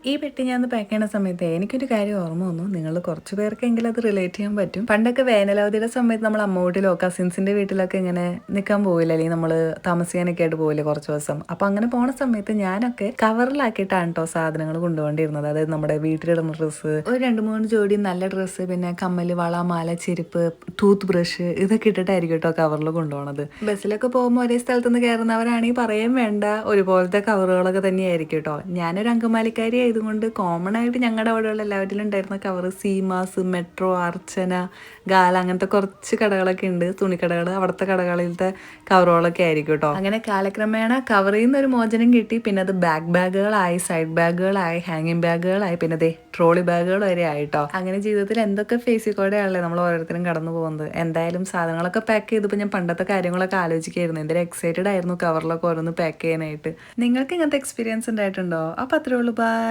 ഈ പെട്ടി ഞാൻ പാക്ക് ചെയ്യുന്ന സമയത്ത് എനിക്കൊരു കാര്യം ഓർമ്മ വന്നു. നിങ്ങൾ കുറച്ച് പേർക്കെങ്കിലും അത് റിലേറ്റ് ചെയ്യാൻ പറ്റും. പണ്ടൊക്കെ വേനലവധിയുടെ സമയത്ത് നമ്മൾ അമ്മ വീട്ടിലോ കസിൻസിന്റെ വീട്ടിലൊക്കെ ഇങ്ങനെ നിൽക്കാൻ പോവില്ല, അല്ലെങ്കിൽ നമ്മൾ താമസിക്കാനൊക്കെ ആയിട്ട് പോവില്ലേ കുറച്ച് ദിവസം. അപ്പോൾ അങ്ങനെ പോണ സമയത്ത് ഞാനൊക്കെ കവറിലാക്കിയിട്ടാണ് കേട്ടോ സാധനങ്ങൾ കൊണ്ടുപോകേണ്ടിയിരുന്നത്. അതായത് നമ്മുടെ വീട്ടിലിടുന്ന ഡ്രസ്സ്, ഒരു 2-3 ജോഡി നല്ല ഡ്രസ്സ്, പിന്നെ കമ്മല്, വള, മാല, ചെരുപ്പ്, ടൂത്ത് ബ്രഷ്, ഇതൊക്കെ ഇട്ടിട്ടായിരിക്കും കേട്ടോ കവറിൽ കൊണ്ടുപോകണത്. ബസ്സിലൊക്കെ പോകുമ്പോൾ ഒരേ സ്ഥലത്തുനിന്ന് കയറുന്നവരാണെങ്കിൽ പറയാൻ വേണ്ട, ഒരുപോലത്തെ കവറുകളൊക്കെ തന്നെയായിരിക്കും കേട്ടോ. ഞാനൊരു അങ്കമാലിക്കാരി ആയതുകൊണ്ട് കോമൺ ആയിട്ട് ഞങ്ങളുടെ അവിടെയുള്ള എല്ലാവരിലും ഉണ്ടായിരുന്ന കവർ സീമാസ്, മെട്രോ, അർച്ചന, ഗാല, അങ്ങനത്തെ കുറച്ച് കടകളൊക്കെ ഉണ്ട്, തുണിക്കടകൾ. അവിടുത്തെ കടകളിലത്തെ കവറുകളൊക്കെ ആയിരിക്കും കേട്ടോ. അങ്ങനെ കാലക്രമേണ കവറിൽ നിന്ന് ഒരു മോചനം കിട്ടി. പിന്നെ അത് ബാഗുകളായി, സൈഡ് ബാഗുകളായി, ഹാങ്ങിങ് ബാഗുകളായി, പിന്നെ അതെ ട്രോളി ബാഗുകൾ വരെ ആയിട്ടോ. അങ്ങനെ ജീവിതത്തിൽ എന്തൊക്കെ ഫേസിൽ കൂടെയാണല്ലേ നമ്മൾ ഓരോരുത്തരും കടന്നു പോകുന്നത്. എന്തായാലും സാധനങ്ങളൊക്കെ പാക്ക് ചെയ്തപ്പോൾ ഞാൻ പണ്ടത്തെ കാര്യങ്ങളൊക്കെ ആലോചിക്കായിരുന്നു. എന്തൊരു എക്സൈറ്റഡ് ആയിരുന്നു കവറിലൊക്കെ ഓരോന്ന് പാക്ക് ചെയ്യാനായിട്ട്. നിങ്ങൾക്ക് ഇങ്ങനത്തെ എക്സ്പീരിയൻസ് ഉണ്ടായിട്ടുണ്ടോ? അപ്പോൾ അത്രേ ഉള്ളൂ. ബൈ.